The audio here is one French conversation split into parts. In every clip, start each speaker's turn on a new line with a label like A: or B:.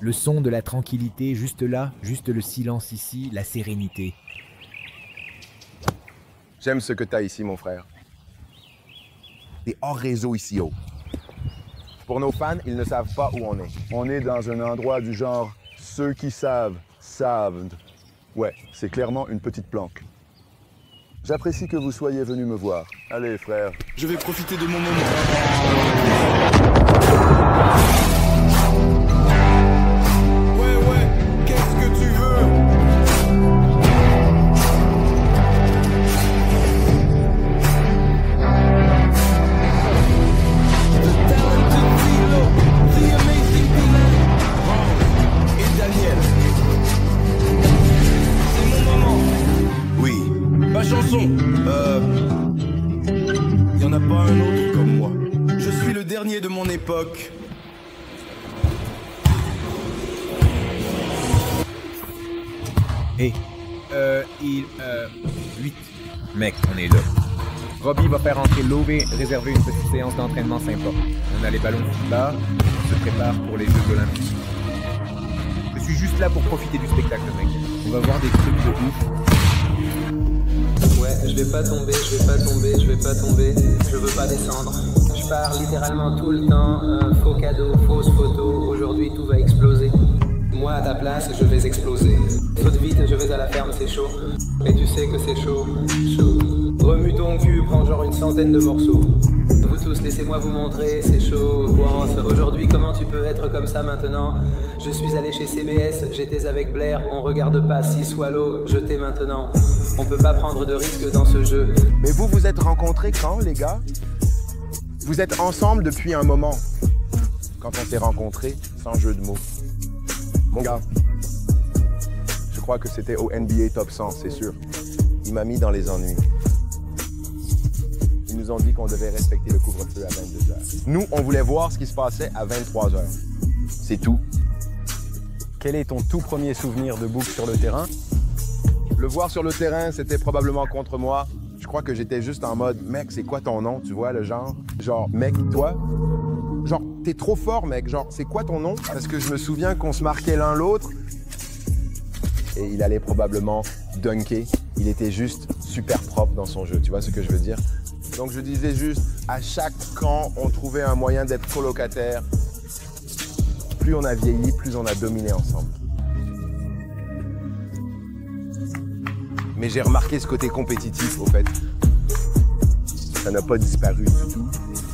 A: Le son de la tranquillité, juste là, juste le silence ici, la sérénité.
B: J'aime ce que t'as ici, mon frère. T'es hors réseau ici, haut. Pour nos fans, ils ne savent pas où on est.
C: On est dans un endroit du genre « ceux qui savent, savent ». Ouais, c'est clairement une petite planque. J'apprécie que vous soyez venus me voir. Allez, frère.
D: Je vais profiter de mon moment. Ouais, qu'est-ce que tu veux? Chanson. Y en a pas un autre comme moi. Je suis le dernier de mon époque.
A: Hé, 8. Mec, on est là. Robbie va faire entrer Love et réserver une petite séance d'entraînement sympa. On a les ballons là, on se prépare pour les Jeux Olympiques. Je suis juste là pour profiter du spectacle, mec. On va voir des trucs de ouf.
E: Ouais, je vais pas tomber, je vais pas tomber, je vais pas tomber, je veux pas descendre. Je pars littéralement tout le temps, faux cadeau, fausse photo, aujourd'hui tout va exploser. Moi à ta place, je vais exploser. Saute vite, je vais à la ferme, c'est chaud. Et tu sais que c'est chaud, chaud. Remue ton cul, prends genre une centaine de morceaux. Vous tous, laissez-moi vous montrer, c'est chaud. Aujourd'hui, comment tu peux être comme ça maintenant? Je suis allé chez CBS, j'étais avec Blair, on regarde pas si Swallow, je t'ai maintenant. On peut pas prendre de risques dans ce jeu.
B: Mais vous vous êtes rencontrés quand, les gars? Vous êtes ensemble depuis un moment. Quand on s'est rencontrés, sans jeu de mots. Mon gars, je crois que c'était au NBA Top 100, c'est sûr. Il m'a mis dans les ennuis. Ils nous ont dit qu'on devait respecter le couvre-feu à 22h. Nous, on voulait voir ce qui se passait à 23h. C'est tout.
F: Quel est ton tout premier souvenir de Book sur le terrain?
B: Le voir sur le terrain, c'était probablement contre moi. Je crois que j'étais juste en mode, mec, c'est quoi ton nom, tu vois, le genre? Genre, mec, toi? Genre, t'es trop fort, mec. Genre, c'est quoi ton nom? Parce que je me souviens qu'on se marquait l'un l'autre. Et il allait probablement dunker. Il était juste super propre dans son jeu, tu vois ce que je veux dire? Donc je disais juste, à chaque camp, on trouvait un moyen d'être colocataire. Plus on a vieilli, plus on a dominé ensemble. Mais j'ai remarqué ce côté compétitif, au fait. Ça n'a pas disparu du tout.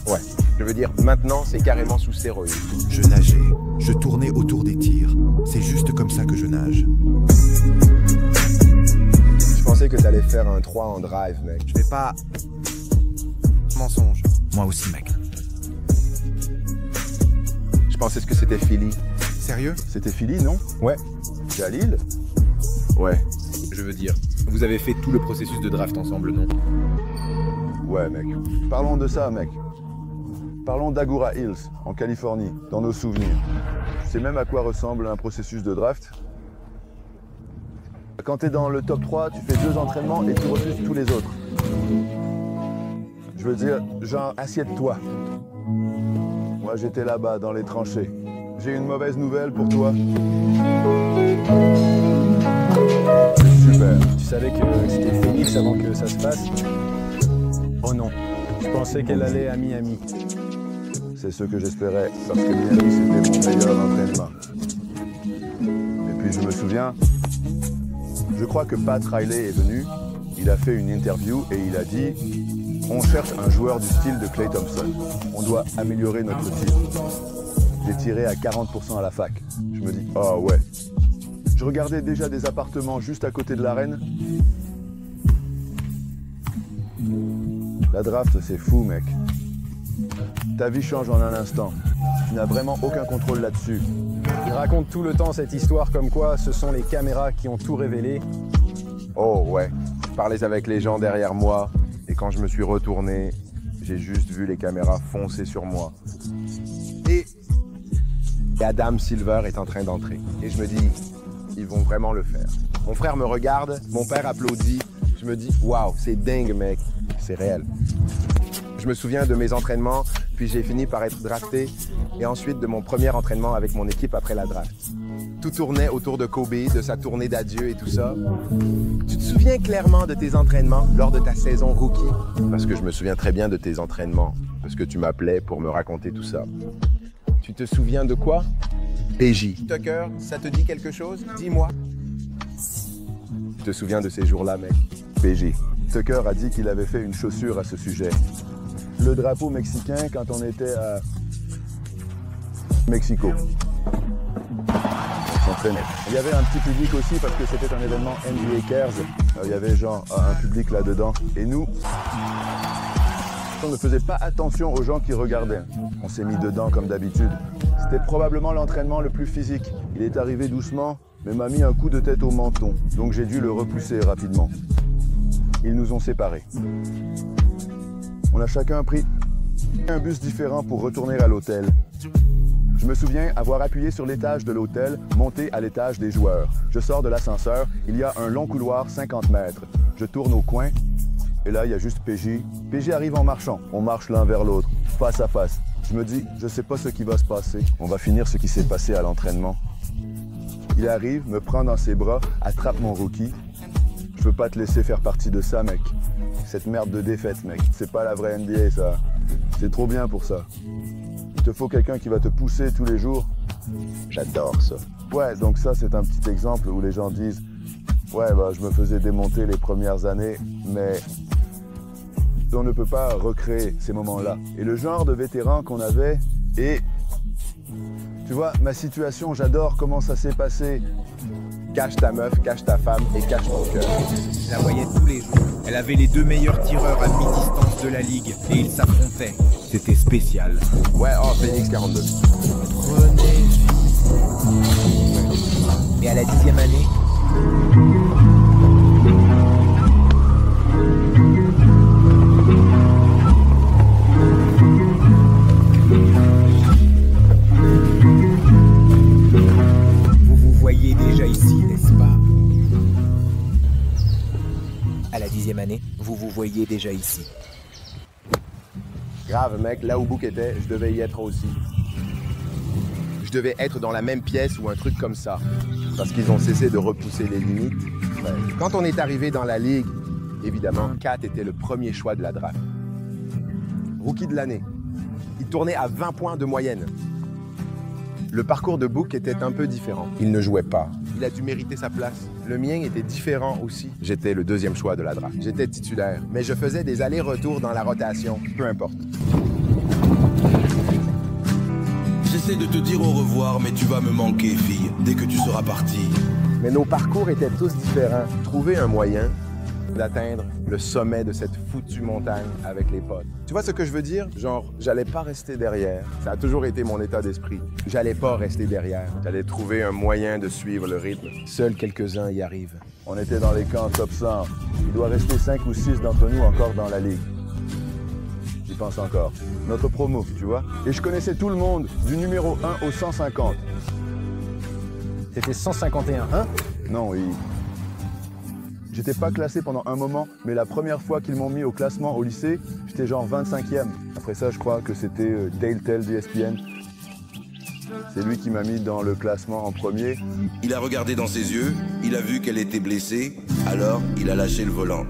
B: Ouais, je veux dire, maintenant, c'est carrément sous stéroïdes.
G: Je nageais, je tournais autour des tirs. C'est juste comme ça que je nage.
B: Je pensais que t'allais faire un 3 en drive, mec.
G: Je vais pas... Mensonge.
A: Moi aussi, mec.
B: Je pensais que c'était Philly.
G: Sérieux?
C: C'était Philly, non?
B: Ouais.
C: Jalil?
B: Ouais.
A: Je veux dire, vous avez fait tout le processus de draft ensemble, non?
C: Ouais, mec. Parlons de ça, mec. Parlons d'Agoura Hills, en Californie, dans nos souvenirs. Tu sais même à quoi ressemble un processus de draft? Quand t'es dans le top 3, tu fais 2 entraînements et tu refuses tous les autres. Je veux dire, genre, assieds-toi. Moi, j'étais là-bas, dans les tranchées. J'ai une mauvaise nouvelle pour toi. Super.
F: Tu savais que c'était Phoenix avant que ça se passe? Oh non, je pensais qu'elle allait à Miami.
C: C'est ce que j'espérais, parce que Miami, c'était mon meilleur entraînement. Et puis, je me souviens, je crois que Pat Riley est venu, il a fait une interview et il a dit « On cherche un joueur du style de Klay Thompson. On doit améliorer notre tir. » J'ai tiré à 40% à la fac. Je me dis « Oh ouais. » Je regardais déjà des appartements juste à côté de l'arène. La draft, c'est fou, mec. Ta vie change en un instant. Tu n'as vraiment aucun contrôle là-dessus.
F: Il raconte tout le temps cette histoire comme quoi ce sont les caméras qui ont tout révélé.
B: Oh ouais, je parlais avec les gens derrière moi et quand je me suis retourné, j'ai juste vu les caméras foncer sur moi. Et Adam Silver est en train d'entrer. Et je me dis, ils vont vraiment le faire. Mon frère me regarde, mon père applaudit. Je me dis, waouh, c'est dingue, mec. C'est réel. Je me souviens de mes entraînements, puis j'ai fini par être drafté, et ensuite de mon premier entraînement avec mon équipe après la draft. Tout tournait autour de Kobe, de sa tournée d'adieu et tout ça. Tu te souviens clairement de tes entraînements lors de ta saison rookie? Parce que je me souviens très bien de tes entraînements, parce que tu m'appelais pour me raconter tout ça. Tu te souviens de quoi? PJ. Tucker, ça te dit quelque chose? Dis-moi. Tu te souviens de ces jours-là, mec?
C: PJ. Tucker a dit qu'il avait fait une chaussure à ce sujet. Le drapeau mexicain quand on était à Mexico. On s'entraînait. Il y avait un petit public aussi parce que c'était un événement NBA Cares. Il y avait genre un public là-dedans. Et nous, on ne faisait pas attention aux gens qui regardaient. On s'est mis dedans comme d'habitude. C'était probablement l'entraînement le plus physique. Il est arrivé doucement, mais m'a mis un coup de tête au menton. Donc j'ai dû le repousser rapidement. Ils nous ont séparés. On a chacun pris un bus différent pour retourner à l'hôtel. Je me souviens avoir appuyé sur l'étage de l'hôtel, monté à l'étage des joueurs. Je sors de l'ascenseur, il y a un long couloir 50 mètres. Je tourne au coin, et là, il y a juste PJ. PJ arrive en marchant. On marche l'un vers l'autre, face à face. Je me dis, je sais pas ce qui va se passer. On va finir ce qui s'est passé à l'entraînement. Il arrive, me prend dans ses bras, attrape mon rookie. Je peux pas te laisser faire partie de ça, mec. Cette merde de défaite, mec. C'est pas la vraie NBA, ça. C'est trop bien pour ça. Il te faut quelqu'un qui va te pousser tous les jours.
B: J'adore ça.
C: Ouais, donc ça, c'est un petit exemple où les gens disent « Ouais, bah, je me faisais démonter les premières années, mais on ne peut pas recréer ces moments-là. » Et le genre de vétéran qu'on avait, et tu vois, ma situation, j'adore comment ça s'est passé.
B: Cache ta meuf, cache ta femme et cache ton cœur.
A: Je la voyais tous les jours. Elle avait les 2 meilleurs tireurs à mi-distance de la ligue et ils s'affrontaient. C'était spécial.
B: Ouais, oh, Phoenix 42.
A: Et à la 10e année, vous vous voyez déjà ici, n'est-ce pas? À la 10e année, vous vous voyez déjà ici.
B: Grave, mec, là où Book était, je devais y être aussi. Je devais être dans la même pièce ou un truc comme ça. Parce qu'ils ont cessé de repousser les limites. Ouais. Quand on est arrivé dans la ligue, évidemment, Kat était le premier choix de la draft. Rookie de l'année. Il tournait à 20 points de moyenne. Le parcours de Book était un peu différent. Il ne jouait pas. Il a dû mériter sa place. Le mien était différent aussi. J'étais le 2e choix de la draft. J'étais titulaire, mais je faisais des allers-retours dans la rotation, peu importe.
D: J'essaie de te dire au revoir, mais tu vas me manquer, fille, dès que tu seras partie.
B: Mais nos parcours étaient tous différents. Trouver un moyen d'atteindre le sommet de cette foutue montagne avec les potes. Tu vois ce que je veux dire? Genre, j'allais pas rester derrière. Ça a toujours été mon état d'esprit. J'allais pas rester derrière. J'allais trouver un moyen de suivre le rythme. Seuls quelques-uns y arrivent.
C: On était dans les camps top 100. Il doit rester 5 ou 6 d'entre nous encore dans la ligue. J'y pense encore. Notre promo, tu vois. Et je connaissais tout le monde, du numéro 1 au 150.
F: C'était 151, hein?
C: Non, oui. J'étais pas classé pendant un moment, mais la première fois qu'ils m'ont mis au classement au lycée, j'étais genre 25e. Après ça, je crois que c'était Dale Tell d'ESPN. C'est lui qui m'a mis dans le classement en premier.
D: Il a regardé dans ses yeux, il a vu qu'elle était blessée, alors il a lâché le volant.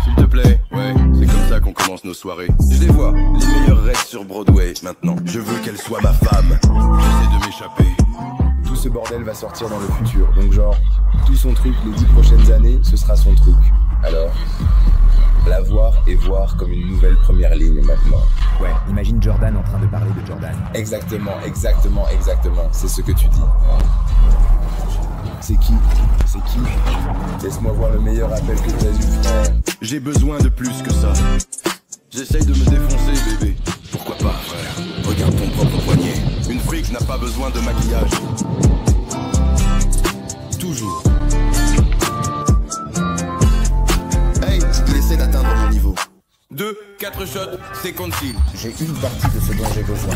D: S'il te plaît, ouais, c'est comme ça qu'on commence nos soirées. Je les vois, les meilleurs raids sur Broadway maintenant. Je veux qu'elle soit ma femme. J'essaie de m'échapper.
B: Tout ce bordel va sortir dans le futur. Donc genre, tout son truc les 10 prochaines années, ce sera son truc. Alors, la voir et voir comme une nouvelle première ligne maintenant.
A: ouais, imagine Jordan en train de parler de Jordan.
B: Exactement. C'est ce que tu dis. C'est qui? Laisse-moi voir le meilleur appel que tu as eu, frère.
D: J'ai besoin de plus que ça. J'essaye de me défoncer, bébé. Pourquoi pas, frère? Regarde ton propre poignet. Une freak n'a pas besoin de maquillage. Toujours. Hey, il essaie d'atteindre mon niveau. 2, 4 shots, c'est conceal.
B: J'ai une partie de ce dont j'ai besoin.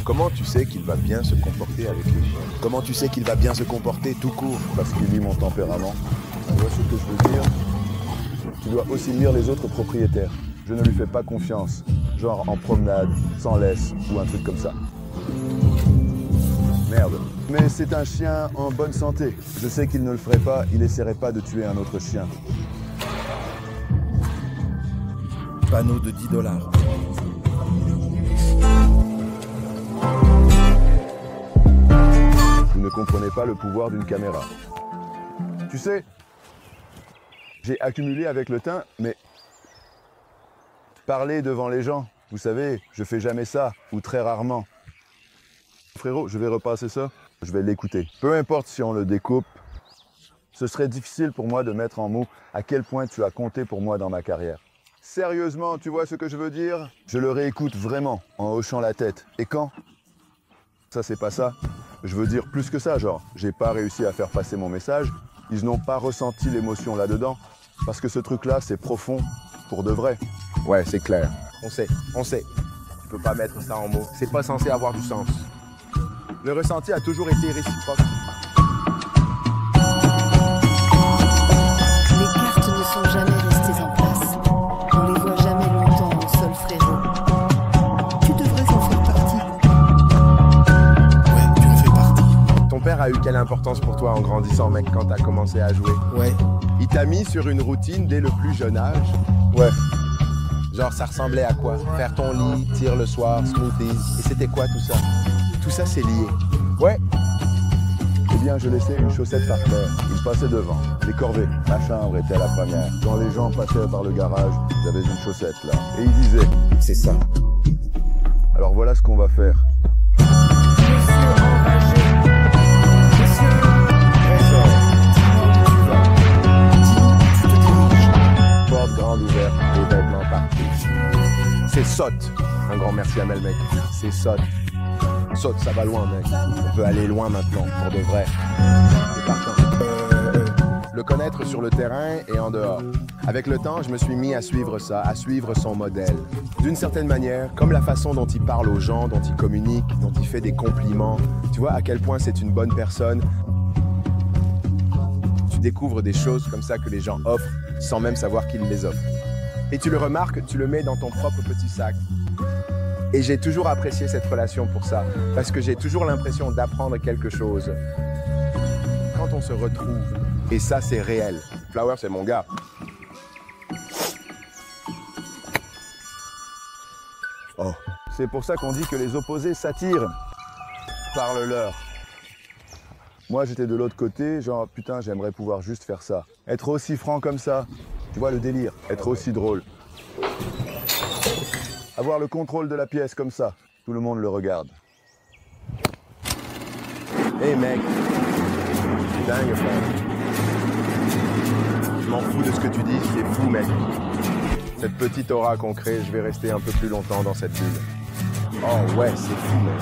B: Comment tu sais qu'il va bien se comporter avec les chiens? Comment tu sais qu'il va bien se comporter tout court?
C: Parce qu'il lit mon tempérament. Tu vois ce que je veux dire? Tu dois aussi lire les autres propriétaires. Je ne lui fais pas confiance, genre en promenade, sans laisse ou un truc comme ça. Merde. Mais c'est un chien en bonne santé. Je sais qu'il ne le ferait pas, il essaierait pas de tuer un autre chien.
D: Panneau de $10.
C: Vous ne comprenez pas le pouvoir d'une caméra. Tu sais, j'ai accumulé avec le temps, mais parler devant les gens, vous savez, je fais jamais ça, ou très rarement. Frérot, je vais repasser ça, je vais l'écouter. Peu importe si on le découpe, ce serait difficile pour moi de mettre en mots à quel point tu as compté pour moi dans ma carrière. Sérieusement, tu vois ce que je veux dire? Je le réécoute vraiment, en hochant la tête. Et quand? Ça, c'est pas ça. Je veux dire plus que ça, genre, j'ai pas réussi à faire passer mon message, ils n'ont pas ressenti l'émotion là-dedans, parce que ce truc-là, c'est profond, pour de vrai.
B: Ouais, c'est clair. On sait. Tu peux pas mettre ça en mots. C'est pas censé avoir du sens. Le ressenti a toujours été réciproque.
H: Les cartes ne sont jamais restées en place. On les voit jamais longtemps au sol, frérot. Tu devrais en faire partie.
I: Ouais, tu en fais partie.
B: Ton père a eu quelle importance pour toi en grandissant, mec, quand t'as commencé à jouer?
I: Ouais.
B: Il t'a mis sur une routine dès le plus jeune âge?
C: Ouais.
B: Genre, ça ressemblait à quoi? Faire ton lit, tir le soir, smoothies. Et c'était quoi tout ça? Tout ça, c'est lié. Ouais.
C: Eh bien, je laissais une chaussette par terre. Il passait devant. Les corvées. Ma chambre était la première. Quand les gens passaient par le garage, j'avais une chaussette là. Et il disait,
B: C'est ça.
C: alors voilà ce qu'on va faire.
B: Porte grande ouverte, les vêtements partout. C'est sotte. Un grand merci à Mel, mec. C'est sotte. Sotte, ça va loin, mec. On peut aller loin maintenant, pour de vrai. C'est partant. Le connaître sur le terrain et en dehors. Avec le temps, je me suis mis à suivre ça, à suivre son modèle. D'une certaine manière, comme la façon dont il parle aux gens, dont il communique, dont il fait des compliments. Tu vois à quel point c'est une bonne personne. Tu découvres des choses comme ça que les gens offrent sans même savoir qu'ils les offrent. Et tu le remarques, tu le mets dans ton propre petit sac. Et j'ai toujours apprécié cette relation pour ça, parce que j'ai toujours l'impression d'apprendre quelque chose. Quand on se retrouve, et ça c'est réel. Flower, c'est mon gars.
C: Oh. C'est pour ça qu'on dit que les opposés s'attirent. Parle-leur. Moi, j'étais de l'autre côté, genre, putain, j'aimerais pouvoir juste faire ça. Être aussi franc comme ça. Tu vois le délire. Être aussi drôle. Avoir le contrôle de la pièce comme ça. Tout le monde le regarde.
B: Hey mec, c'est dingue, frère. Je m'en fous de ce que tu dis, c'est fou, mec. Cette petite aura qu'on crée, je vais rester un peu plus longtemps dans cette bulle. Oh ouais, c'est fou, mec.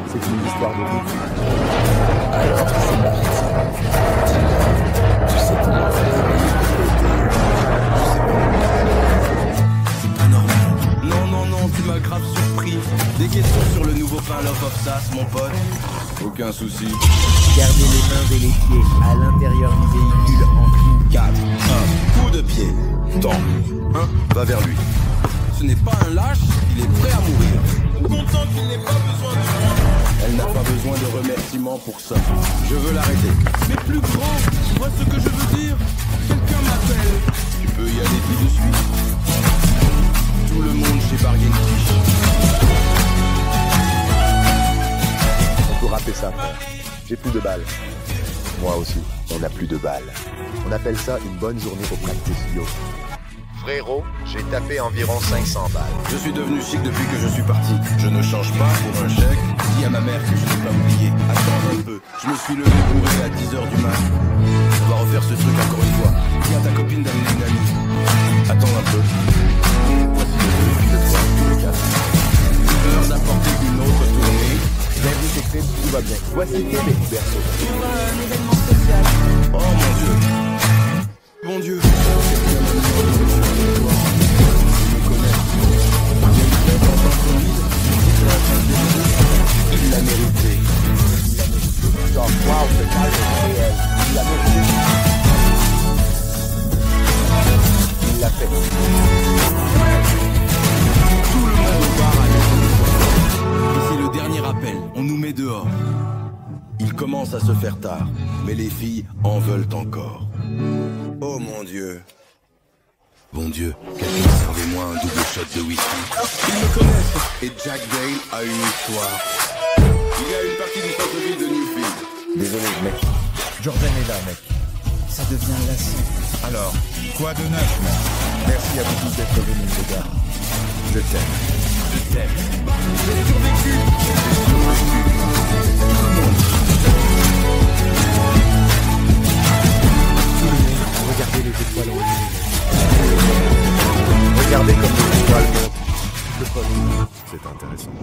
B: C'est une histoire de vie.
I: Alors, c'est parti. Tu sais comment faire. C'est pas normal.
D: Non, tu m'as grave surpris. Des questions sur le nouveau pain Love of Sass, mon pote? Aucun souci.
J: Gardez les mains et les pieds à l'intérieur du véhicule en tout.
D: 4, 1, coup de pied. Temps. 1, va vers lui. Ce n'est pas un lâche, il est prêt à mourir. Content qu'il n'ait pas besoin de moi. Elle n'a pas besoin de remerciements pour ça. Je veux l'arrêter. Mais plus grand, tu vois ce que je veux dire? Quelqu'un m'appelle. Tu peux y aller tout de suite. Tout le monde chez Bargain Fish.
B: On peut rapper ça, frère. J'ai plus de balles. Moi aussi, on n'a plus de balles. On appelle ça une bonne journée au practice yo. Frérot, j'ai tapé environ 500 balles.
D: Je suis devenu chic depuis que je suis parti. Je ne change pas pour un chèque. Dis à ma mère que je n'ai pas oublié. Attends un peu. Je me suis levé bourré à 10h du mat. On va refaire ce truc encore une fois. Viens ta copine d'amener une amie. Attends un peu. Voici le 2, le 3, le 4. L'heure d'apporter une autre tournée.
B: Bienvenue chez Crib, tout va bien. Voici Québec, berceau.
H: Pour un événement spécial.
D: Oh mon Dieu. Mon Dieu. commence à se faire tard, mais les filles en veulent encore. Oh mon Dieu. Bon Dieu, quelqu'un servez-moi un double shot de whisky. Ils me connaissent. Et Jack Dale a une histoire. Il y a une partie du centre-ville de Newfield.
A: Désolé, mec. Jordan est là, mec.
J: Ça devient lassant.
G: Alors, quoi de neuf, mec?
A: Merci à vous tous d'être venus, les gars. Je t'aime. Je t'aime. J'ai survécu.
J: Tout le monde, regardez les étoiles en ligne.
A: Regardez comme les étoiles montent.
C: C'est intéressant.